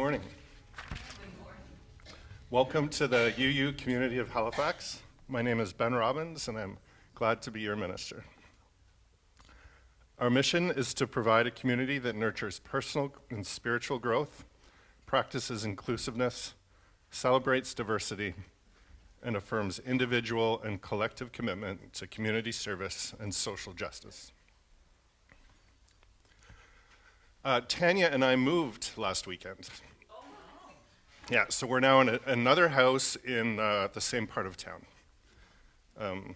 morning. Welcome to the UU community of Halifax. My name is Ben Robbins, and I'm glad to be your minister. Our mission is to provide a community that nurtures personal and spiritual growth, practices inclusiveness, celebrates diversity, and affirms individual and collective commitment to community service and social justice. Tanya and I moved last weekend. Yeah, so we're now in another house in the same part of town.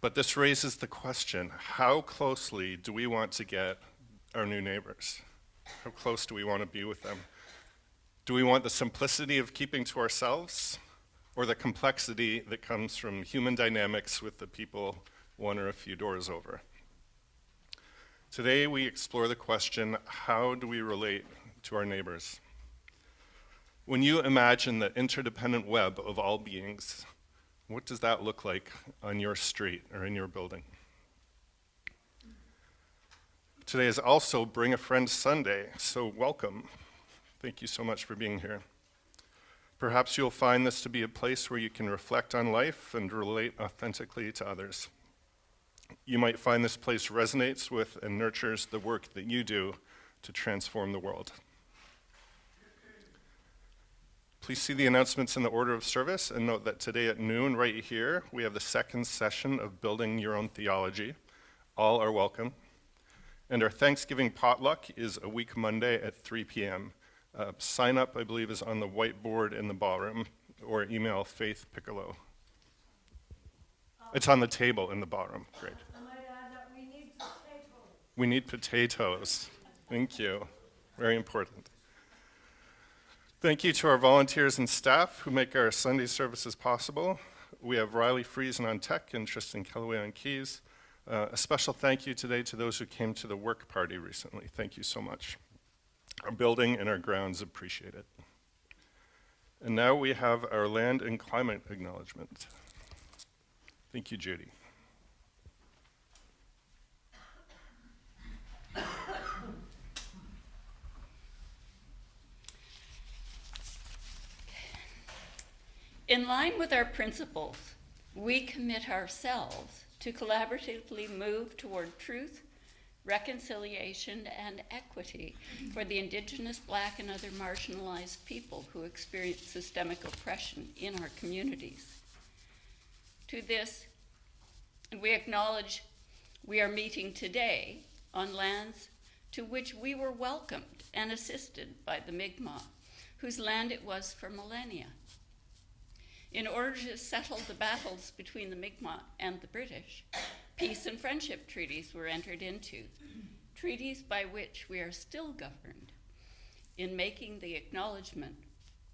But this raises the question, how closely do we want to get our new neighbors? How close do we want to be with them? Do we want the simplicity of keeping to ourselves, or the complexity that comes from human dynamics with the people one or a few doors over? Today we explore the question, how do we relate to our neighbors? When you imagine the interdependent web of all beings, what does that look like on your street or in your building? Today is also Bring a Friend Sunday, so welcome. Thank you so much for being here. Perhaps you'll find this to be a place where you can reflect on life and relate authentically to others. You might find this place resonates with and nurtures the work that you do to transform the world. Please see the announcements in the order of service, and note that today at noon, right here, we have the second session of Building Your Own Theology. All are welcome. And our Thanksgiving potluck is a week Monday at 3 p.m. Sign up, I believe, is on the whiteboard in the ballroom, or email Faith Piccolo. It's on the table in the ballroom. Great. I might add that we need potatoes. We need potatoes. Thank you. Very important. Thank you to our volunteers and staff who make our Sunday services possible. We have Riley Friesen on tech and Tristan Kellaway on keys. A special thank you today to those who came to the work party recently. Thank you so much. Our building and our grounds appreciate it. And now we have our land and climate acknowledgement. Thank you, Judy. In line with our principles, we commit ourselves to collaboratively move toward truth, reconciliation, and equity for the Indigenous, Black, and other marginalized people who experience systemic oppression in our communities. To this, we acknowledge we are meeting today on lands to which we were welcomed and assisted by the Mi'kmaq, whose land it was for millennia. In order to settle the battles between the Mi'kmaq and the British, peace and friendship treaties were entered into, treaties by which we are still governed. In making the acknowledgement,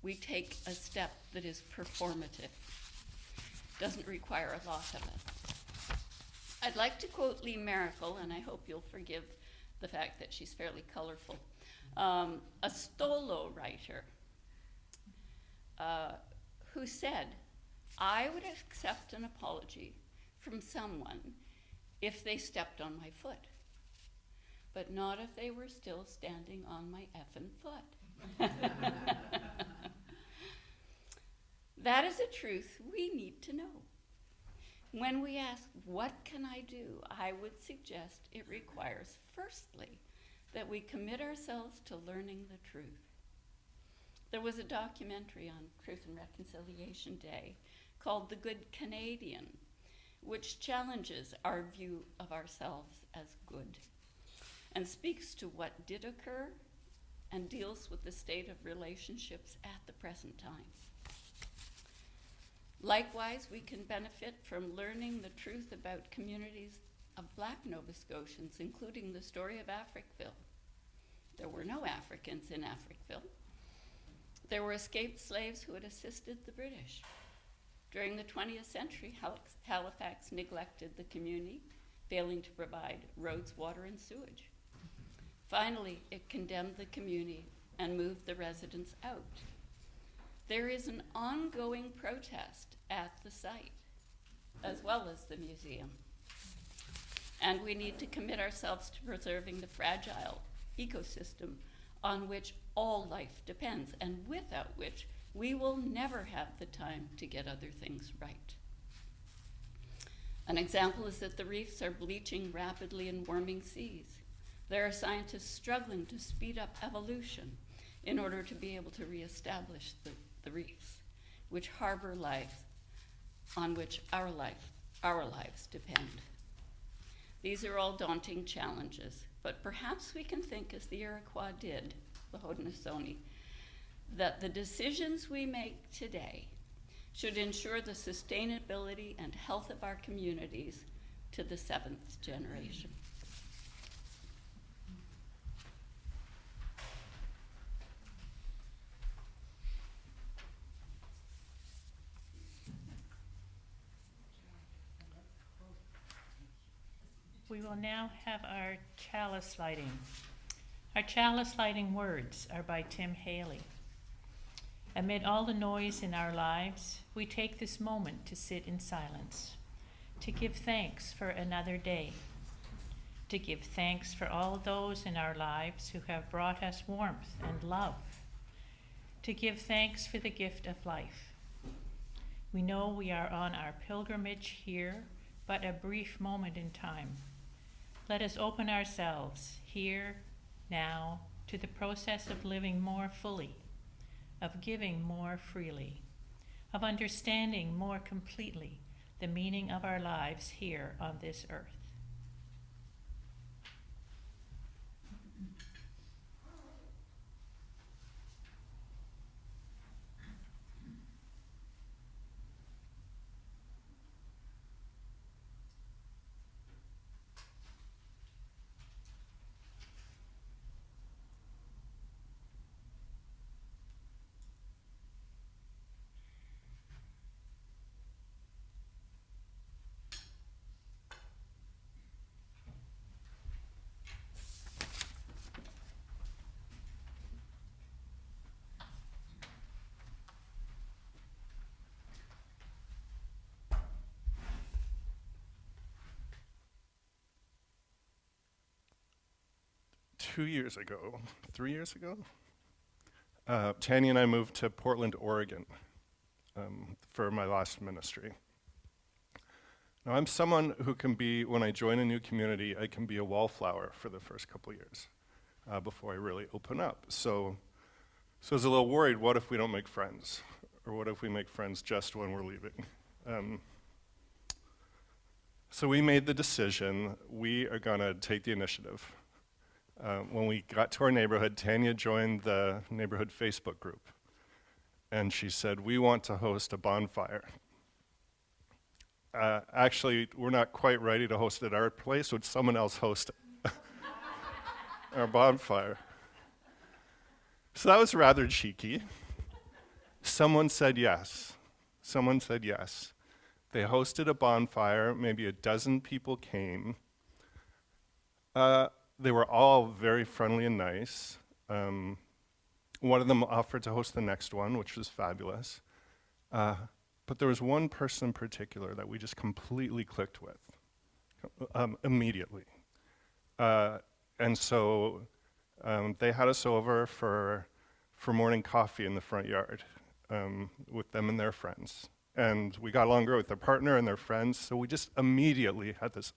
we take a step that is performative. Doesn't require a lot of it. I'd like to quote Lee Maracle, and I hope you'll forgive the fact that she's fairly colorful, a Stolo writer who said, "I would accept an apology from someone if they stepped on my foot, but not if they were still standing on my effing foot." That is a truth we need to know. When we ask, what can I do? I would suggest it requires, firstly, that we commit ourselves to learning the truth. There was a documentary on Truth and Reconciliation Day called The Good Canadian, which challenges our view of ourselves as good and speaks to what did occur and deals with the state of relationships at the present time. Likewise, we can benefit from learning the truth about communities of Black Nova Scotians, including the story of Africville. There were no Africans in Africville. There were escaped slaves who had assisted the British. During the 20th century, Halifax neglected the community, failing to provide roads, water, and sewage. Finally, it condemned the community and moved the residents out. There is an ongoing protest at the site, as well as the museum. And we need to commit ourselves to preserving the fragile ecosystem on which all life depends, and without which we will never have the time to get other things right. An example is that the reefs are bleaching rapidly in warming seas. There are scientists struggling to speed up evolution in order to be able to reestablish the reefs, which harbor life on which our lives depend. These are all daunting challenges, but perhaps we can think as the Iroquois did, the Haudenosaunee, that the decisions we make today should ensure the sustainability and health of our communities to the 7th generation. We will now have our chalice lighting. Our chalice lighting words are by Tim Haley. Amid all the noise in our lives, we take this moment to sit in silence, to give thanks for another day, to give thanks for all those in our lives who have brought us warmth and love, to give thanks for the gift of life. We know we are on our pilgrimage here, but a brief moment in time. Let us open ourselves here, now, to the process of living more fully, of giving more freely, of understanding more completely the meaning of our lives here on this earth. 2 years ago, 3 years ago, Tanya and I moved to Portland, Oregon for my last ministry. Now, I'm someone who can be, when I join a new community, I can be a wallflower for the first couple years before I really open up. So I was a little worried, what if we don't make friends? Or what if we make friends just when we're leaving? So we made the decision, we are gonna take the initiative. When we got to our neighborhood, Tanya joined the neighborhood Facebook group. And she said, we want to host a bonfire. Actually, we're not quite ready to host it at our place. Would someone else host our bonfire? So that was rather cheeky. Someone said yes. Someone said yes. They hosted a bonfire. Maybe a dozen people came. They were all very friendly and nice. One of them offered to host the next one, which was fabulous. But there was one person in particular that we just completely clicked with immediately. And so they had us over for morning coffee in the front yard with them and their friends. And we got along great with their partner and their friends, so we just immediately had this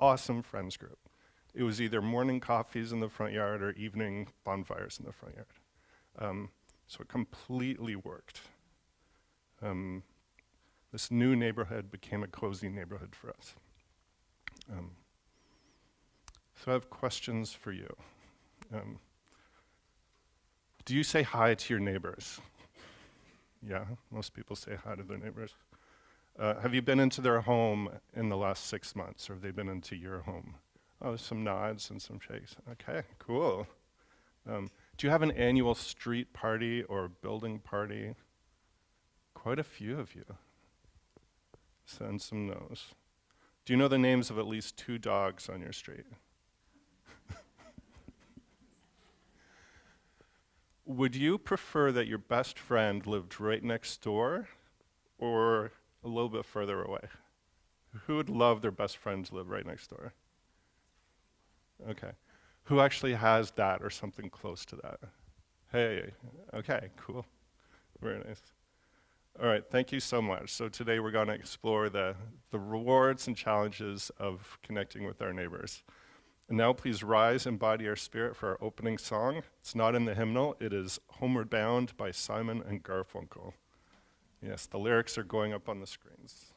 awesome friends group. It was either morning coffees in the front yard or evening bonfires in the front yard. So it completely worked. This new neighborhood became a cozy neighborhood for us. So I have questions for you. Do you say hi to your neighbors? Yeah, most people say hi to their neighbors. Have you been into their home in the last 6 months, or have they been into your home? Oh, some nods and some shakes. Okay, cool. Do you have an annual street party or building party? Quite a few of you. Send some no's. Do you know the names of at least 2 dogs on your street? Would you prefer that your best friend lived right next door or a little bit further away? Who would love their best friend to live right next door? Okay. Who actually has that or something close to that? Hey, okay, cool. Very nice. All right, thank you so much. So today we're going to explore the rewards and challenges of connecting with our neighbors. And now please rise and body our spirit for our opening song. It's not in the hymnal, it is Homeward Bound by Simon and Garfunkel. Yes, the lyrics are going up on the screens.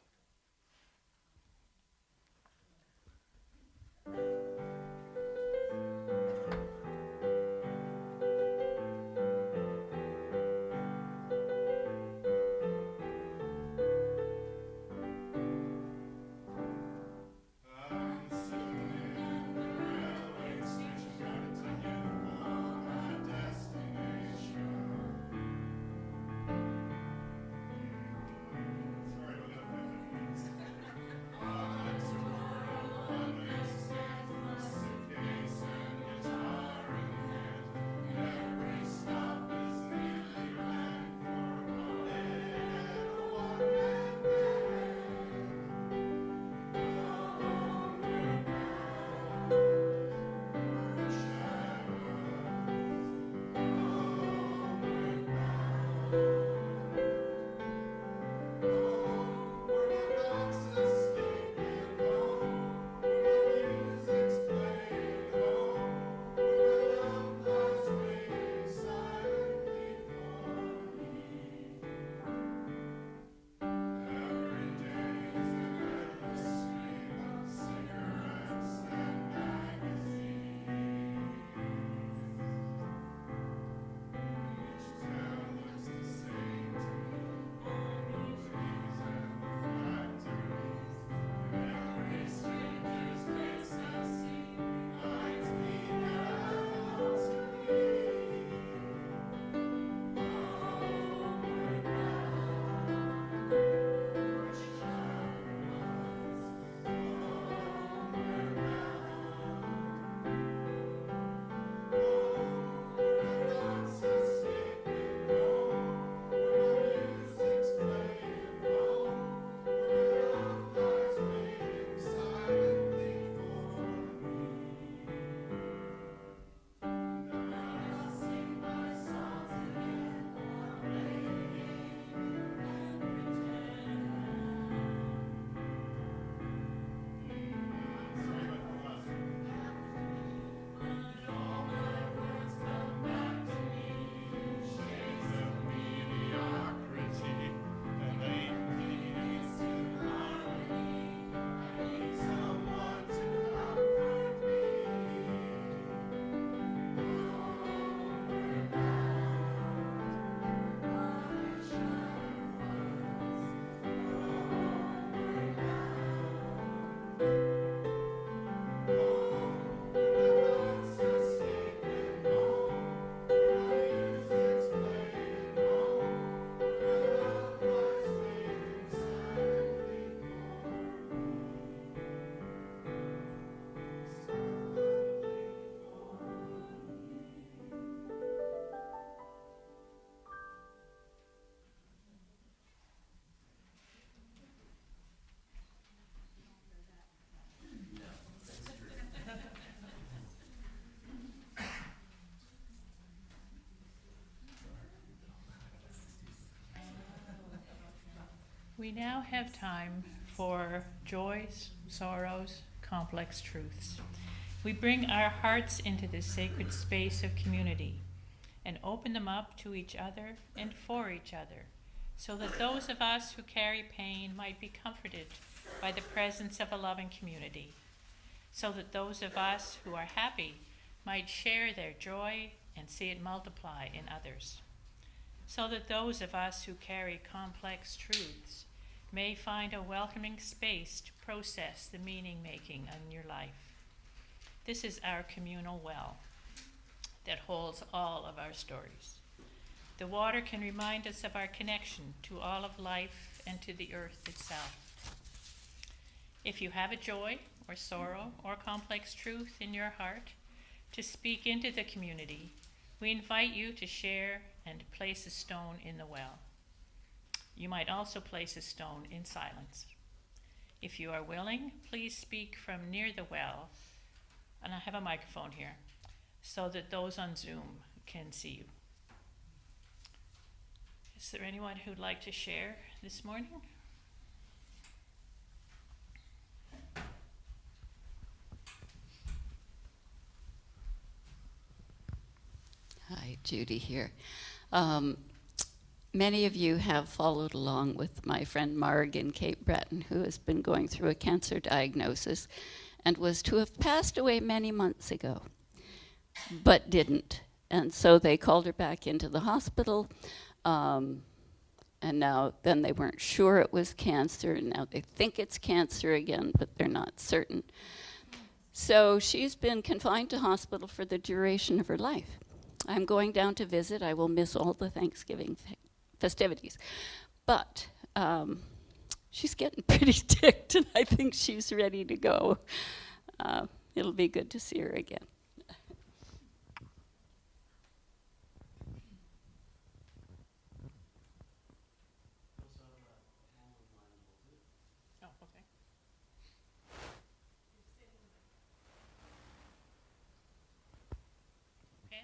We now have time for joys, sorrows, complex truths. We bring our hearts into this sacred space of community and open them up to each other and for each other, so that those of us who carry pain might be comforted by the presence of a loving community, so that those of us who are happy might share their joy and see it multiply in others, so that those of us who carry complex truths may find a welcoming space to process the meaning-making in your life. This is our communal well that holds all of our stories. The water can remind us of our connection to all of life and to the earth itself. If you have a joy or sorrow or complex truth in your heart to speak into the community, we invite you to share and place a stone in the well. You might also place a stone in silence. If you are willing, please speak from near the well, and I have a microphone here, so that those on Zoom can see you. Is there anyone who'd like to share this morning? Hi, Judy here. Many of you have followed along with my friend Marg in Cape Breton, who has been going through a cancer diagnosis and was to have passed away many months ago, but didn't. And so they called her back into the hospital, and then they weren't sure it was cancer, and now they think it's cancer again, but they're not certain. So she's been confined to hospital for the duration of her life. I'm going down to visit. I will miss all the Thanksgiving festivities. But she's getting pretty ticked, and I think she's ready to go. It'll be good to see her again. Oh, okay. Pam?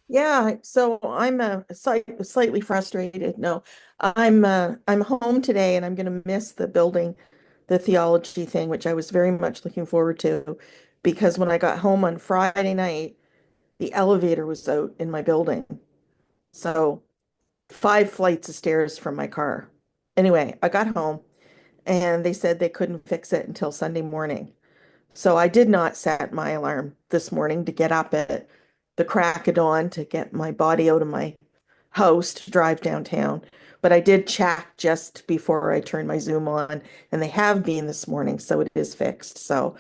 Yeah, so I'm slightly frustrated. No, I'm home today and I'm going to miss the building, the theology thing, which I was very much looking forward to, because when I got home on Friday night, the elevator was out in my building. So 5 flights of stairs from my car. Anyway, I got home and they said they couldn't fix it until Sunday morning. So I did not set my alarm this morning to get up at the crack of dawn to get my body out of my house to drive downtown. But I did check just before I turned my Zoom on, and they have been this morning, so it is fixed. So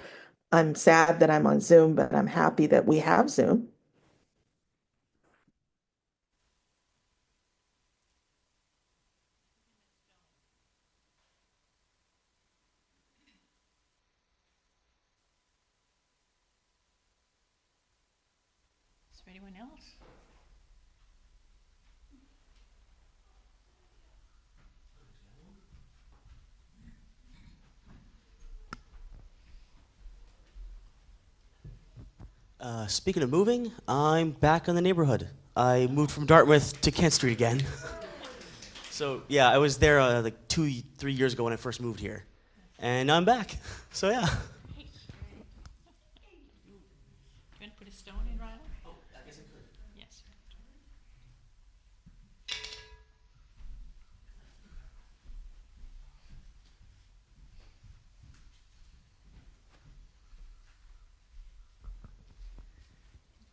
I'm sad that I'm on Zoom, but I'm happy that we have Zoom. Is there anyone else? Speaking of moving, I'm back in the neighborhood. I moved from Dartmouth to Kent Street again. So yeah, I was there like 2-3 years ago when I first moved here, and now I'm back. So yeah. You want to put a stone in, Riley? Oh, I guess I could. Yes. You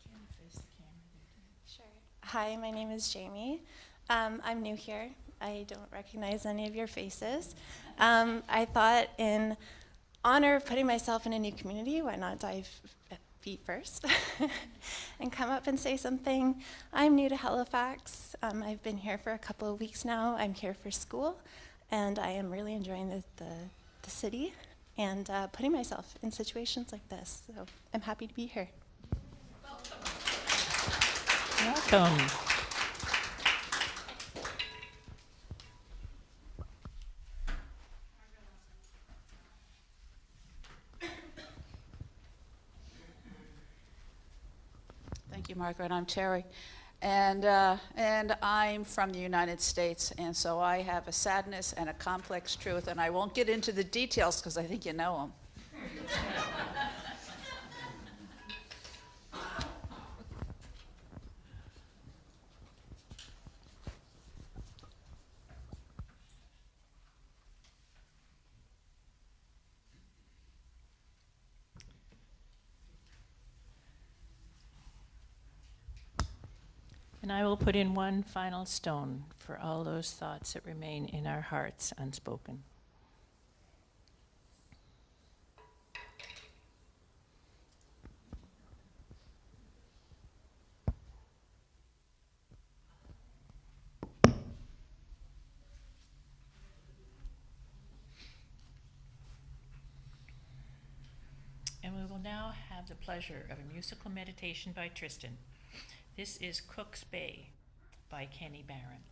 can face the camera there. Sure. Hi, my name is Jamie. I'm new here. I don't recognize any of your faces. I thought in honor of putting myself in a new community, why not dive feet first and come up and say something. I'm new to Halifax. I've been here for a couple of weeks now. I'm here for school, and I am really enjoying the city and putting myself in situations like this. So I'm happy to be here. Welcome. Thank you, Margaret. I'm Terry. And I'm from the United States, and so I have a sadness and a complex truth, and I won't get into the details because I think you know them. And I will put in one final stone for all those thoughts that remain in our hearts unspoken. And we will now have the pleasure of a musical meditation by Tristan. This is Cook's Bay by Kenny Barron.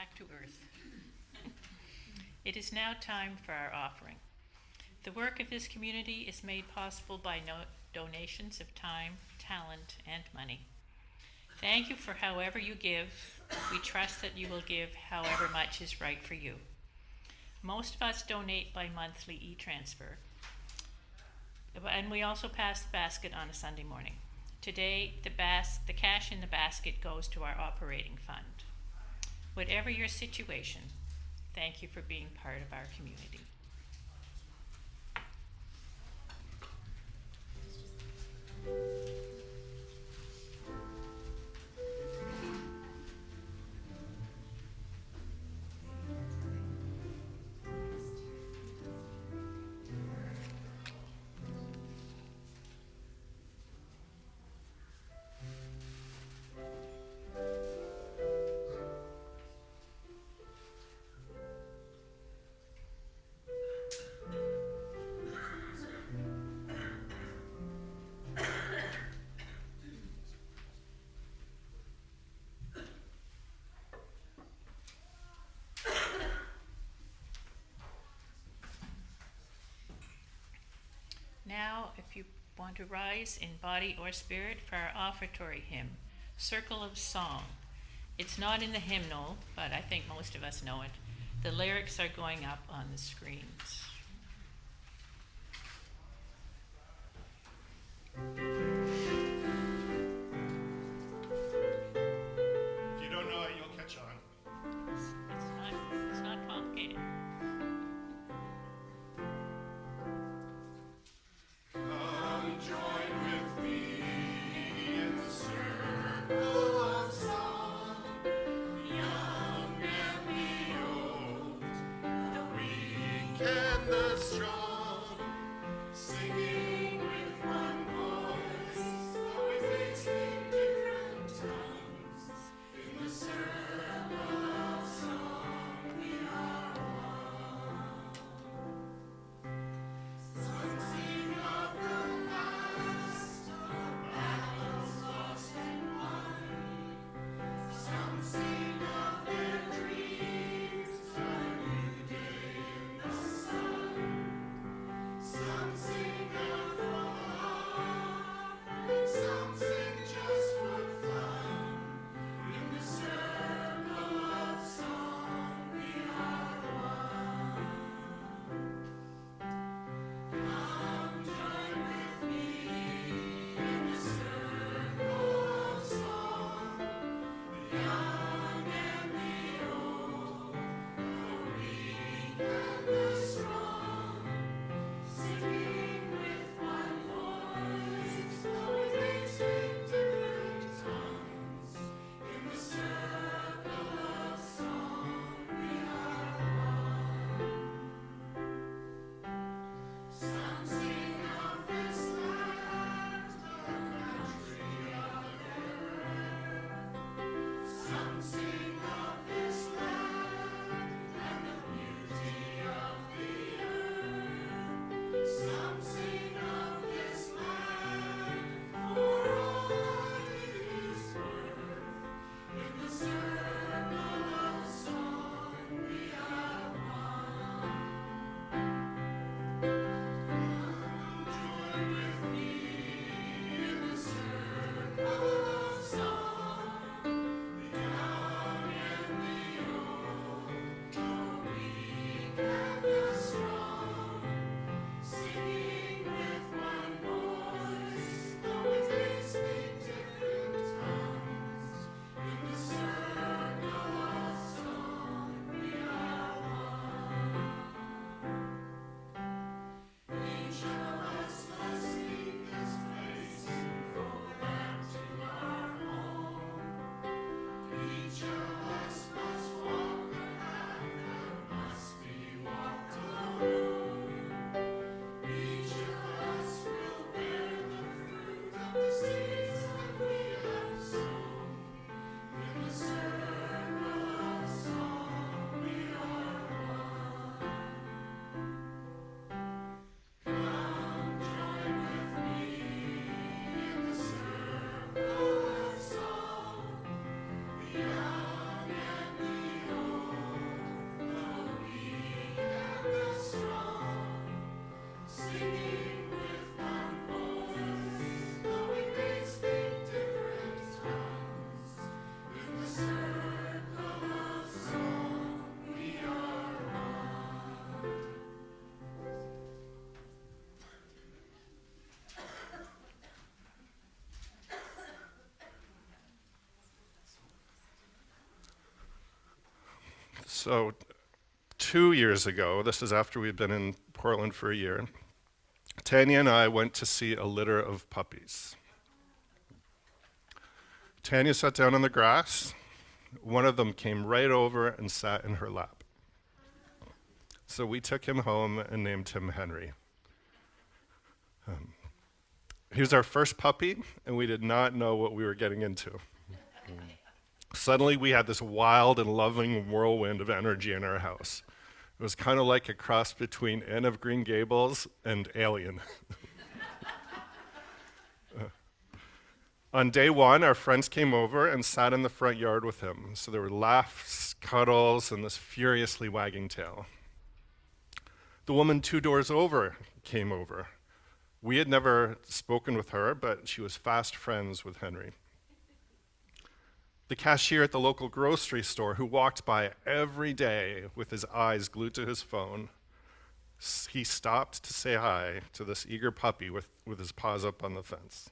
back to earth. It is now time for our offering. The work of this community is made possible by donations of time, talent, and money. Thank you for however you give. We trust that you will give however much is right for you. Most of us donate by monthly e-transfer, and we also pass the basket on a Sunday morning. Today, the cash in the basket goes to our operating fund. Whatever your situation, thank you for being part of our community. Now, if you want to rise in body or spirit for our offertory hymn, Circle of Song. It's not in the hymnal, but I think most of us know it. The lyrics are going up on the screens. If you don't know it, you'll catch on. It's not complicated. Come join with me in the circle of song, young and the old, the weak and the strong, singing with one voice. So 2 years ago, this is after we'd been in Portland for a year, Tanya and I went to see a litter of puppies. Tanya sat down on the grass. One of them came right over and sat in her lap. So we took him home and named him Henry. He was our first puppy, and we did not know what we were getting into. Suddenly, we had this wild and loving whirlwind of energy in our house. It was kind of like a cross between Anne of Green Gables and Alien. On day one, our friends came over and sat in the front yard with him. So there were laughs, cuddles, and this furiously wagging tail. The woman 2 doors over came over. We had never spoken with her, but she was fast friends with Henry. The cashier at the local grocery store, who walked by every day with his eyes glued to his phone, he stopped to say hi to this eager puppy with his paws up on the fence.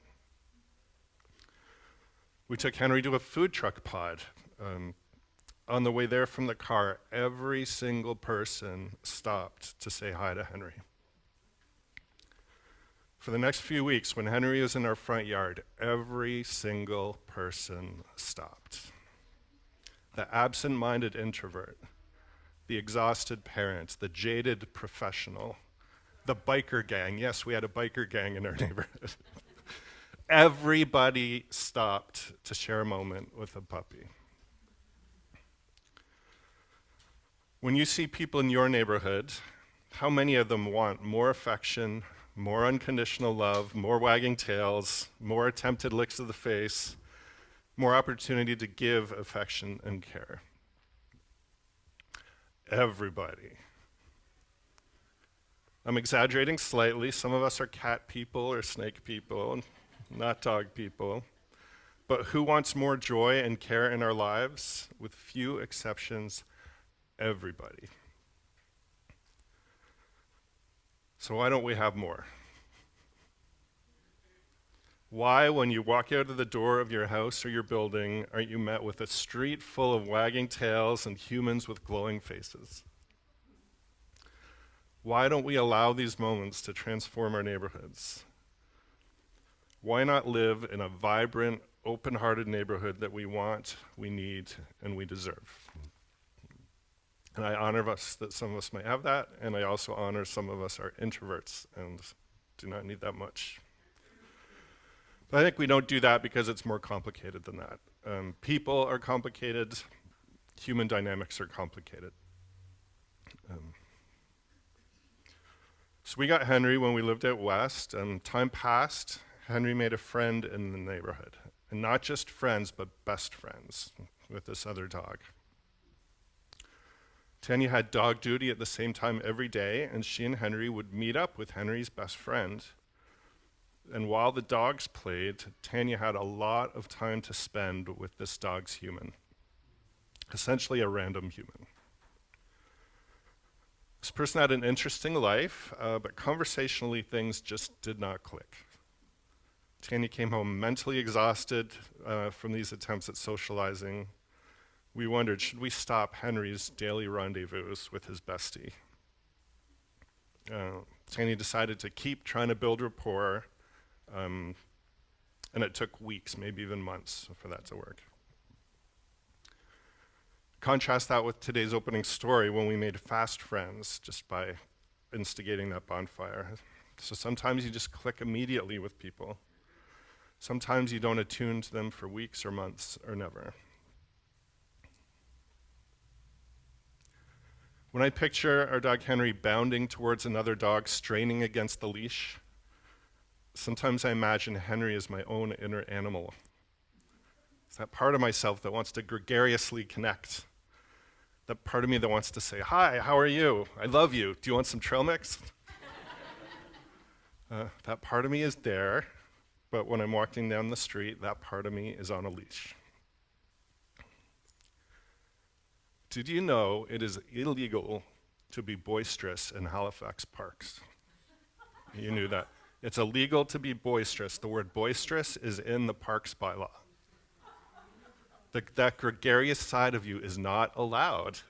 We took Henry to a food truck pod. On the way there from the car, every single person stopped to say hi to Henry. For the next few weeks, when Henry was in our front yard, every single person stopped. The absent-minded introvert, the exhausted parent, the jaded professional, the biker gang. Yes, we had a biker gang in our neighborhood. Everybody stopped to share a moment with a puppy. When you see people in your neighborhood, how many of them want more affection, more unconditional love, more wagging tails, more attempted licks of the face, more opportunity to give affection and care? Everybody. I'm exaggerating slightly. Some of us are cat people or snake people, not dog people. But who wants more joy and care in our lives? With few exceptions, everybody. So why don't we have more? Why, when you walk out of the door of your house or your building, aren't you met with a street full of wagging tails and humans with glowing faces? Why don't we allow these moments to transform our neighborhoods? Why not live in a vibrant, open-hearted neighborhood that we want, we need, and we deserve? And I honor us that some of us might have that, and I also honor some of us are introverts and do not need that much. But I think we don't do that because it's more complicated than that. People are complicated, human dynamics are complicated. So we got Henry when we lived out west, and time passed. Henry made a friend in the neighborhood, and not just friends, but best friends with this other dog. Tanya had dog duty at the same time every day, and she and Henry would meet up with Henry's best friend. And while the dogs played, Tanya had a lot of time to spend with this dog's human, essentially a random human. This person had an interesting life, but conversationally things just did not click. Tanya came home mentally exhausted from these attempts at socializing. We wondered, should we stop Henry's daily rendezvous with his bestie? Tanya decided to keep trying to build rapport, and it took weeks, maybe even months, for that to work. Contrast that with today's opening story when we made fast friends just by instigating that bonfire. So sometimes you just click immediately with people. Sometimes you don't attune to them for weeks or months or never. When I picture our dog Henry bounding towards another dog, straining against the leash, sometimes I imagine Henry as my own inner animal. It's that part of myself that wants to gregariously connect. That part of me that wants to say, "Hi, how are you? I love you. Do you want some trail mix?" That part of me is there, but when I'm walking down the street, that part of me is on a leash. Did you know it is illegal to be boisterous in Halifax parks? You knew that. It's illegal to be boisterous. The word boisterous is in the parks bylaw. That gregarious side of you is not allowed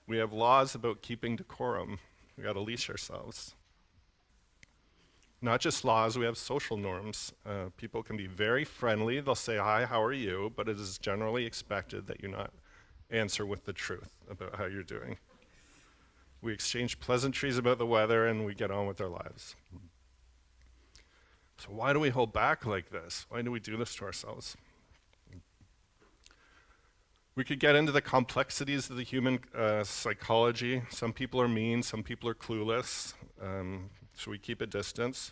We have laws about keeping decorum. We got to leash ourselves. Not just laws, we have social norms. People can be very friendly. They'll say, hi, how are you? But it is generally expected that you not answer with the truth about how you're doing. We exchange pleasantries about the weather and we get on with our lives. So why do we hold back like this? Why do we do this to ourselves? We could get into the complexities of the human psychology. Some people are mean, some people are clueless, so we keep a distance.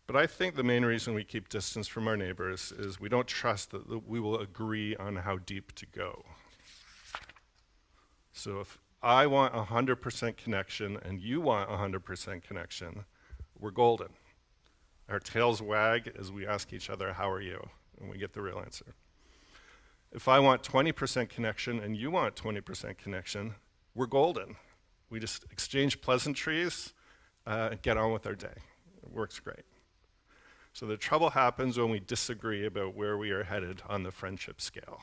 But I think the main reason we keep distance from our neighbors is we don't trust that we will agree on how deep to go. So if I want 100% connection and you want 100% connection, we're golden. Our tails wag as we ask each other, how are you? And we get the real answer. If I want 20% connection and you want 20% connection, we're golden. We just exchange pleasantries and get on with our day. It works great. So the trouble happens when we disagree about where we are headed on the friendship scale.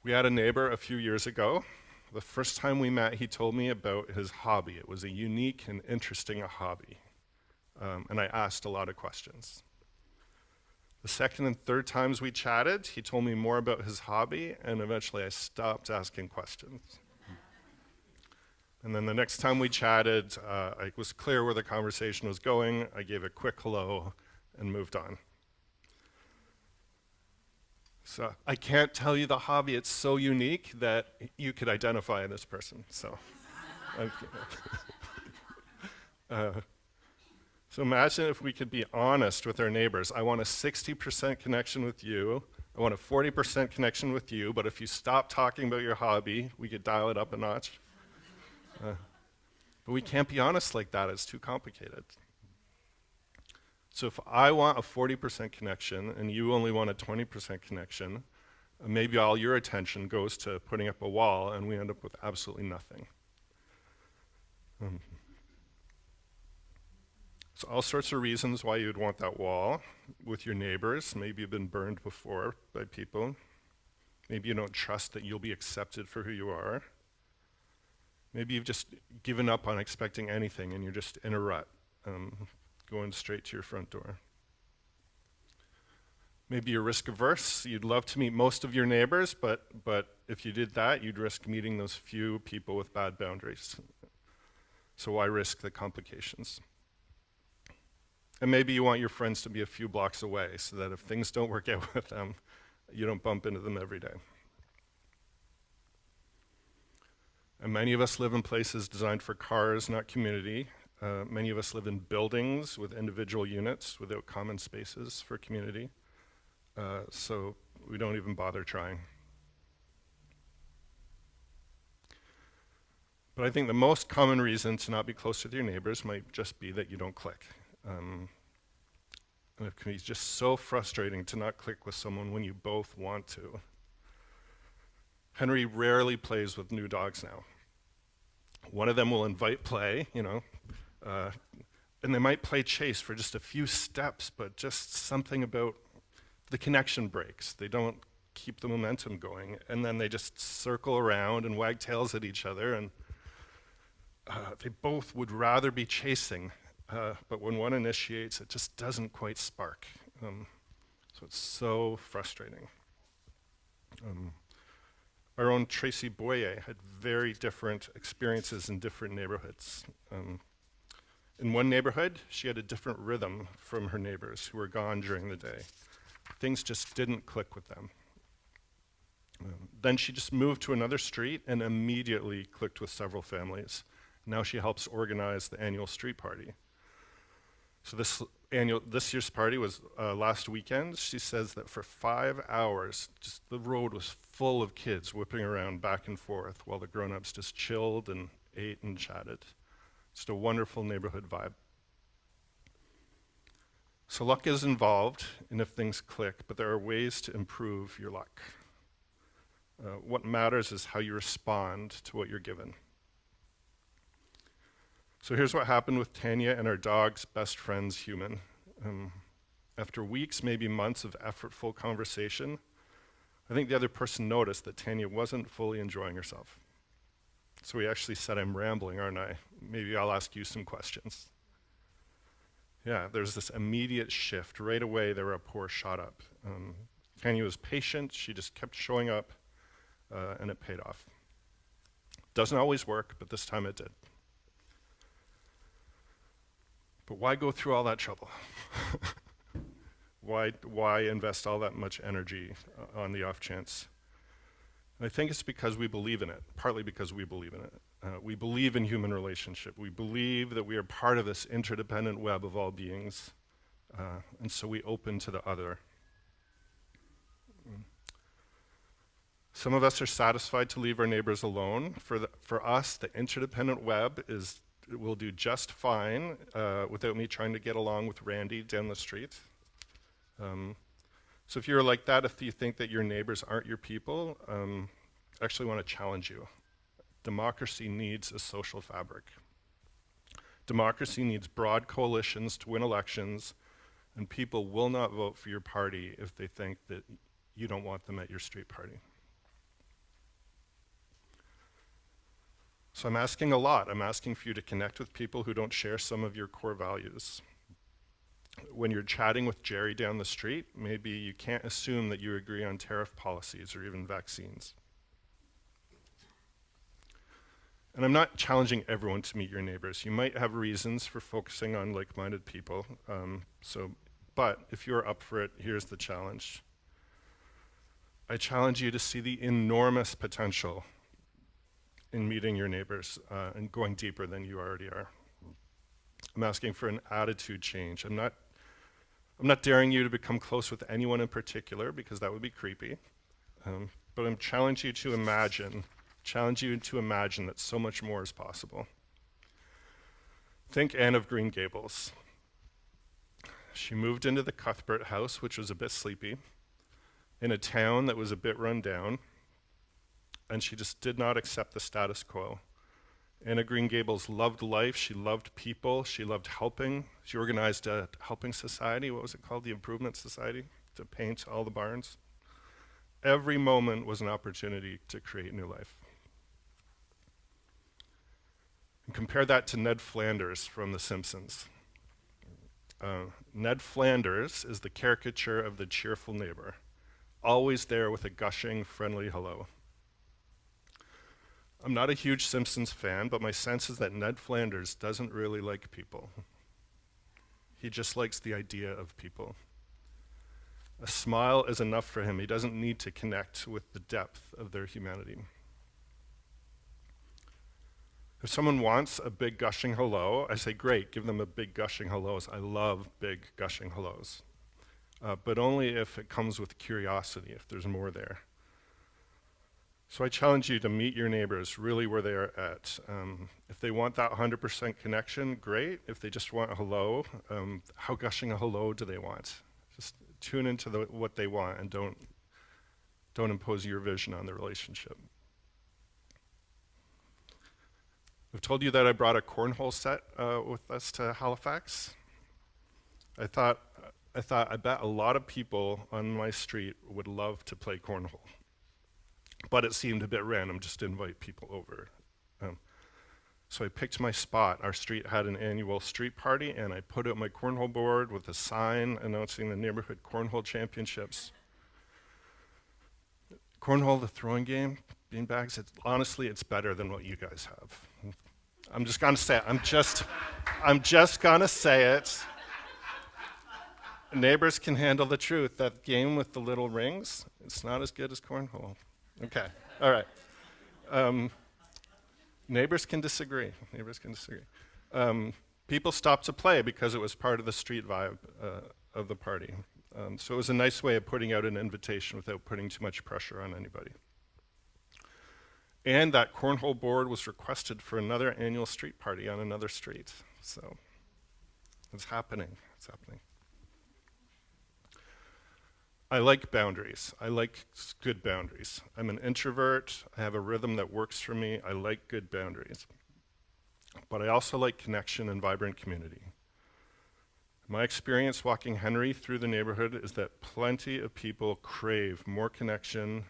We had a neighbor a few years ago. The first time we met, he told me about his hobby. It was a unique and interesting hobby. And I asked a lot of questions. The second and third times we chatted, he told me more about his hobby, and eventually I stopped asking questions. And then the next time we chatted, it was clear where the conversation was going. I gave a quick hello and moved on. So I can't tell you the hobby. It's so unique that you could identify this person. So, so imagine if we could be honest with our neighbors. I want a 60% connection with you. I want a 40% connection with you. But if you stop talking about your hobby, we could dial it up a notch. But we can't be honest like that. It's too complicated. So if I want a 40% connection and you only want a 20% connection, maybe all your attention goes to putting up a wall and we end up with absolutely nothing. So all sorts of reasons why you'd want that wall with your neighbors. Maybe you've been burned before by people. Maybe you don't trust that you'll be accepted for who you are. Maybe you've just given up on expecting anything and you're just in a rut. Going straight to your front door. Maybe you're risk averse. You'd love to meet most of your neighbors, but if you did that, you'd risk meeting those few people with bad boundaries. So why risk the complications? And maybe you want your friends to be a few blocks away so that if things don't work out with them, you don't bump into them every day. And many of us live in places designed for cars, not community. Many of us live in buildings with individual units without common spaces for community. So we don't even bother trying. But I think the most common reason to not be close with your neighbors might just be that you don't click. And it can be just so frustrating to not click with someone when you both want to. Henry rarely plays with new dogs now. One of them will invite play, and they might play chase for just a few steps, but just something about the connection breaks. They don't keep the momentum going, and then they just circle around and wag tails at each other, and they both would rather be chasing, but when one initiates, it just doesn't quite spark. So it's so frustrating. Our own Tracy Boyer had very different experiences in different neighborhoods. In one neighborhood, she had a different rhythm from her neighbors who were gone during the day. Things just didn't click with them. Then she just moved to another street and immediately clicked with several families. Now she helps organize the annual street party. So this year's party was last weekend. She says that for 5 hours, just the road was full of kids whipping around back and forth while the grown-ups just chilled and ate and chatted. Just a wonderful neighborhood vibe. So luck is involved in if things click, but there are ways to improve your luck. What matters is how you respond to what you're given. So here's what happened with Tanya and our dog's best friend's human. After weeks, maybe months of effortful conversation, I think the other person noticed that Tanya wasn't fully enjoying herself. So he actually said, I'm rambling, aren't I? Maybe I'll ask you some questions. Yeah, there's this immediate shift. Right away, the rapport shot up. Tanya was patient. She just kept showing up, and it paid off. Doesn't always work, but this time it did. But why go through all that trouble? Why invest all that much energy on the off chance? And I think it's because we believe in it, partly because we believe in it. We believe in human relationship. We believe that we are part of this interdependent web of all beings, and so we open to the other. Some of us are satisfied to leave our neighbors alone. For us, the interdependent web will do just fine without me trying to get along with Randy down the street. So if you're like that, if you think that your neighbors aren't your people, I actually want to challenge you. Democracy needs a social fabric. Democracy needs broad coalitions to win elections, and people will not vote for your party if they think that you don't want them at your street party. So I'm asking a lot. I'm asking for you to connect with people who don't share some of your core values. When you're chatting with Jerry down the street, maybe you can't assume that you agree on tariff policies or even vaccines. And I'm not challenging everyone to meet your neighbors. You might have reasons for focusing on like-minded people. But if you're up for it, here's the challenge. I challenge you to see the enormous potential in meeting your neighbors and going deeper than you already are. I'm asking for an attitude change. I'm not daring you to become close with anyone in particular, because that would be creepy. But I'm challenging you to imagine that so much more is possible. Think Anne of Green Gables. She moved into the Cuthbert house, which was a bit sleepy, in a town that was a bit run down, and she just did not accept the status quo. Anne of Green Gables loved life, she loved people, she loved helping. She organized a helping society, what was it called? The Improvement Society, to paint all the barns. Every moment was an opportunity to create new life. And compare that to Ned Flanders from The Simpsons. Ned Flanders is the caricature of the cheerful neighbor, always there with a gushing, friendly hello. I'm not a huge Simpsons fan, but my sense is that Ned Flanders doesn't really like people. He just likes the idea of people. A smile is enough for him. He doesn't need to connect with the depth of their humanity. If someone wants a big gushing hello, I say, great, give them a big gushing hellos. I love big gushing hellos. But only if it comes with curiosity, if there's more there. So I challenge you to meet your neighbors really where they are at. If they want that 100% connection, great. If they just want a hello, how gushing a hello do they want? Just tune into what they want and don't impose your vision on the relationship. I've told you that I brought a cornhole set with us to Halifax. I bet a lot of people on my street would love to play cornhole. But it seemed a bit random just to invite people over. So I picked my spot. Our street had an annual street party, and I put out my cornhole board with a sign announcing the neighborhood cornhole championships. Cornhole, the throwing game, beanbags, honestly, it's better than what you guys have. I'm just gonna say it. I'm just gonna say it. Neighbors can handle the truth. That game with the little rings, it's not as good as cornhole. Okay, all right. Neighbors can disagree. People stopped to play because it was part of the street vibe of the party. So it was a nice way of putting out an invitation without putting too much pressure on anybody. And that cornhole board was requested for another annual street party on another street. So it's happening. I like boundaries. I like good boundaries. I'm an introvert. I have a rhythm that works for me. I like good boundaries. But I also like connection and vibrant community. My experience walking Henry through the neighborhood is that plenty of people crave more connection,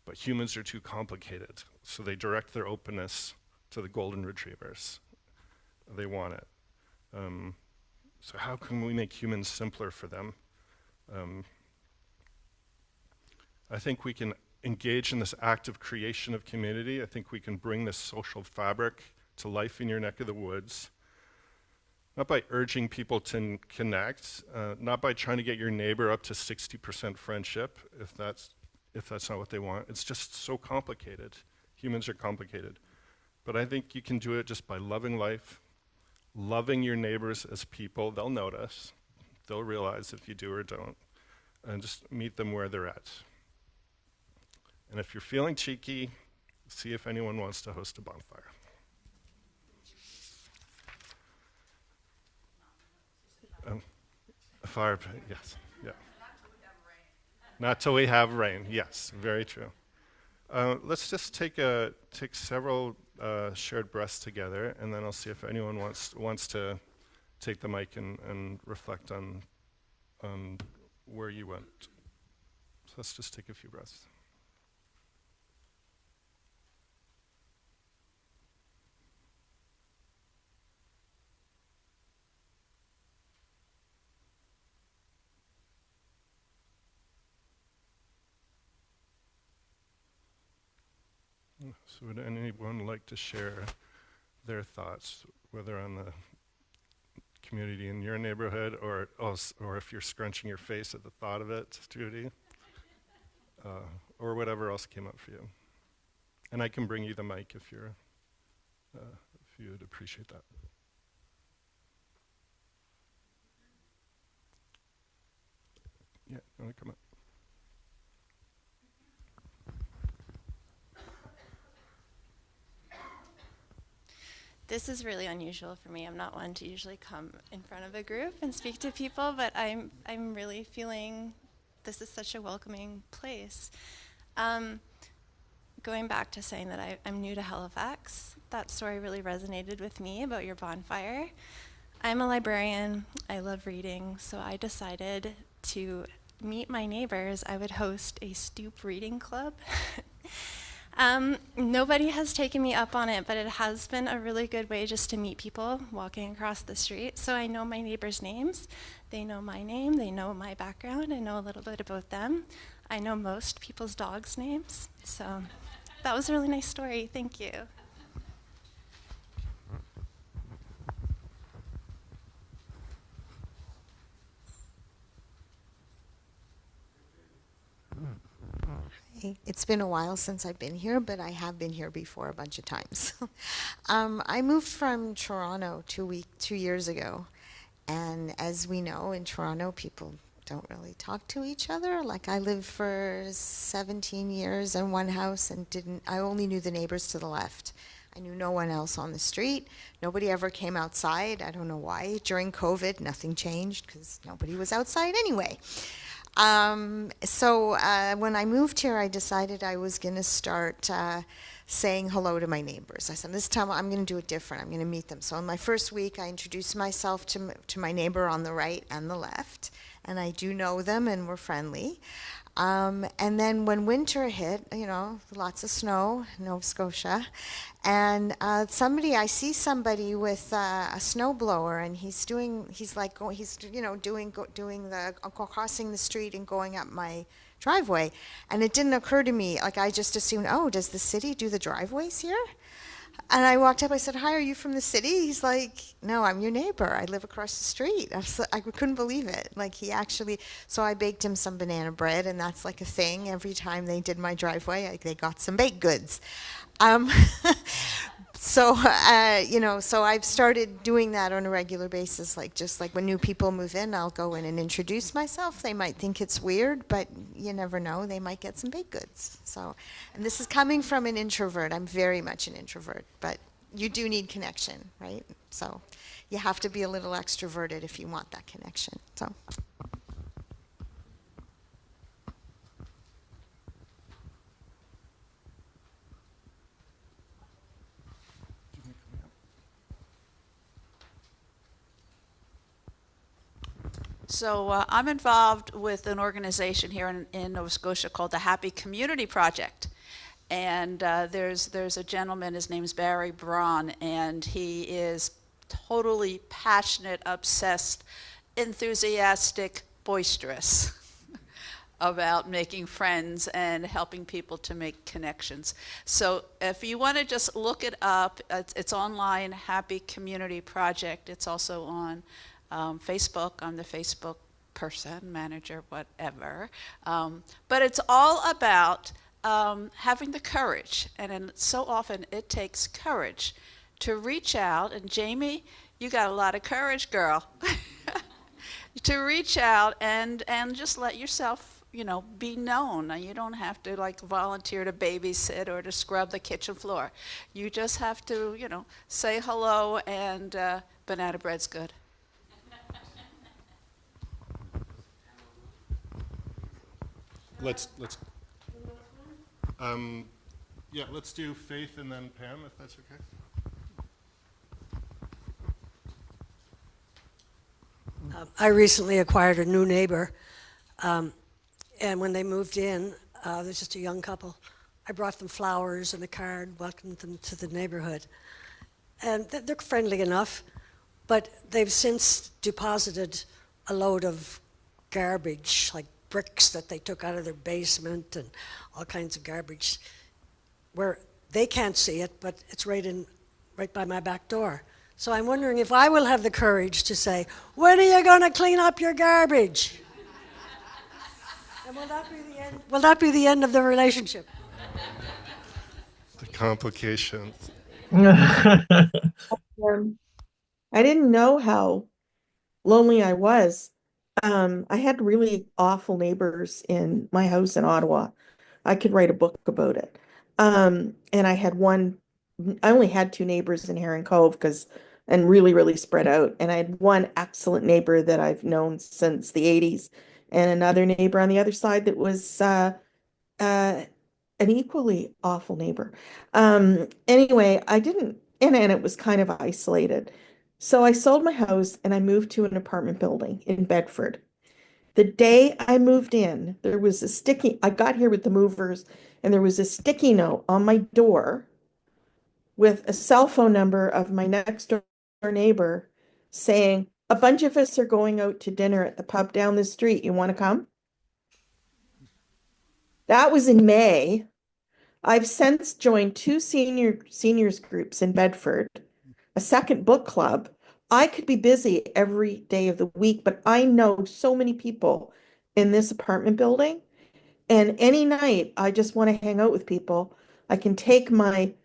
but humans are too complicated, so they direct their openness to the golden retrievers. They want it. So how can we make humans simpler for them? I think we can engage in this active creation of community. I think we can bring this social fabric to life in your neck of the woods, not by urging people to connect, not by trying to get your neighbor up to 60% friendship, if that's not what they want. It's just so complicated. Humans are complicated. But I think you can do it just by loving life, loving your neighbors as people. They'll notice. They'll realize if you do or don't. And just meet them where they're at. And if you're feeling cheeky, see if anyone wants to host a bonfire. A fire pit, yes, yeah. Not till we have rain, yes, very true. Let's just take several shared breaths together, and then I'll see if anyone wants to take the mic and reflect on where you went. So let's just take a few breaths. So would anyone like to share their thoughts, whether on the community in your neighborhood or if you're scrunching your face at the thought of it, Judy, or whatever else came up for you. And I can bring you the mic if you would appreciate that. Yeah, want to come up? This is really unusual for me. I'm not one to usually come in front of a group and speak to people, but I'm really feeling this is such a welcoming place. Going back to saying that I'm new to Halifax, that story really resonated with me about your bonfire. I'm a librarian. I love reading, so I decided to meet my neighbors. I would host a stoop reading club. Nobody has taken me up on it, but it has been a really good way just to meet people walking across the street. So I know my neighbors' names. They know my name. They know my background. I know a little bit about them. I know most people's dogs' names. So that was a really nice story. Thank you. It's been a while since I've been here, but I have been here before a bunch of times. I moved from Toronto 2 years ago, and as we know, in Toronto, people don't really talk to each other. Like, I lived for 17 years in one house and I only knew the neighbors to the left. I knew no one else on the street. Nobody ever came outside. I don't know why. During COVID, nothing changed because nobody was outside anyway. So when I moved here, I decided I was going to start saying hello to my neighbors. I said, this time I'm going to do it different. I'm going to meet them. So in my first week, I introduced myself to my neighbor on the right and the left, and I do know them, and we're friendly. And then when winter hit, lots of snow, Nova Scotia, and I see somebody with a snowblower, and crossing the street and going up my driveway, and it didn't occur to me, I just assumed, does the city do the driveways here? And I walked up, I said, hi, are you from the city? He's like, no, I'm your neighbor. I live across the street. I couldn't believe it. So I baked him some banana bread, and that's like a thing. Every time they did my driveway, they got some baked goods. So I've started doing that on a regular basis. Just like when new people move in, I'll go in and introduce myself. They might think it's weird, but you never know. They might get some baked goods. And this is coming from an introvert. I'm very much an introvert, but you do need connection, right? So you have to be a little extroverted if you want that connection. So. So I'm involved with an organization here in Nova Scotia called the Happy Community Project. And there's a gentleman, his name's Barry Braun, and he is totally passionate, obsessed, enthusiastic, boisterous about making friends and helping people to make connections. So if you want to just look it up, it's online, Happy Community Project. It's also on Facebook. I'm the Facebook person, manager, whatever. But it's all about having the courage, and so often it takes courage to reach out. And Jamie, you got a lot of courage, girl, to reach out and just let yourself, be known. Now, you don't have to like volunteer to babysit or to scrub the kitchen floor. You just have to, say hello, and banana bread's good. Let's let's do Faith and then Pam, if that's okay. I recently acquired a new neighbor, and when they moved in, there's just a young couple. I brought them flowers and a card, welcomed them to the neighborhood. And they're friendly enough, but they've since deposited a load of garbage, like bricks that they took out of their basement and all kinds of garbage, where they can't see it, but it's right by my back door. So I'm wondering if I will have the courage to say, when are you going to clean up your garbage? And will that be the end of the relationship? The complications. I didn't know how lonely I was. I had really awful neighbors in my house in Ottawa. I could write a book about it. And I only had two neighbors in Heron Cove and really, really spread out. And I had one excellent neighbor that I've known since the 80s, and another neighbor on the other side that was an equally awful neighbor. Anyway, and it was kind of isolated. So I sold my house and I moved to an apartment building in Bedford. The day I moved in, I got here with the movers, and there was a sticky note on my door with a cell phone number of my next door neighbor saying, a bunch of us are going out to dinner at the pub down the street. You want to come? That was in May. I've since joined two seniors groups in Bedford, a second book club. I could be busy every day of the week, but I know so many people in this apartment building. And any night I just want to hang out with people, I can take my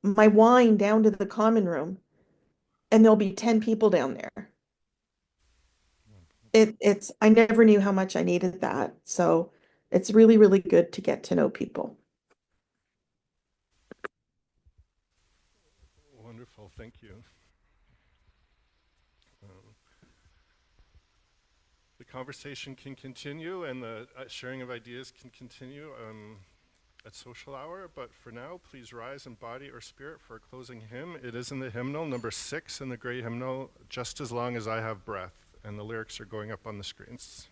wine down to the common room, and there'll be 10 people down there. I never knew how much I needed that. So it's really, really good to get to know people. Wonderful, thank you. The conversation can continue, and the sharing of ideas can continue at social hour, but for now, please rise in body or spirit for a closing hymn. It is in the hymnal, number 6 in the gray hymnal, Just as Long as I Have Breath, and the lyrics are going up on the screens.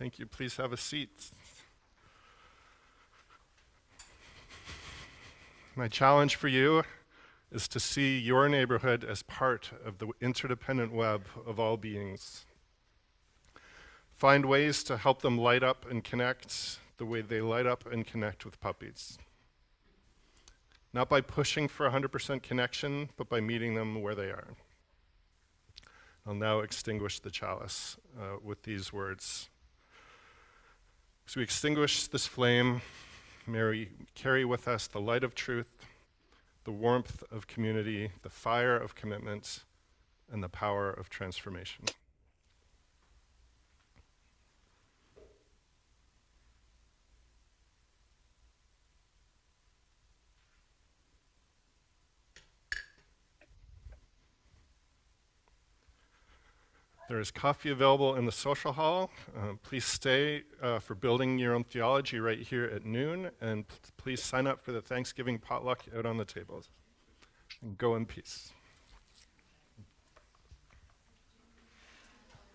Thank you. Please have a seat. My challenge for you is to see your neighborhood as part of the interdependent web of all beings. Find ways to help them light up and connect the way they light up and connect with puppies. Not by pushing for 100% connection, but by meeting them where they are. I'll now extinguish the chalice with these words. As we extinguish this flame, may we carry with us the light of truth, the warmth of community, the fire of commitment, and the power of transformation. There is coffee available in the social hall. Please stay for building your own theology right here at noon, and please sign up for the Thanksgiving potluck out on the tables. And go in peace.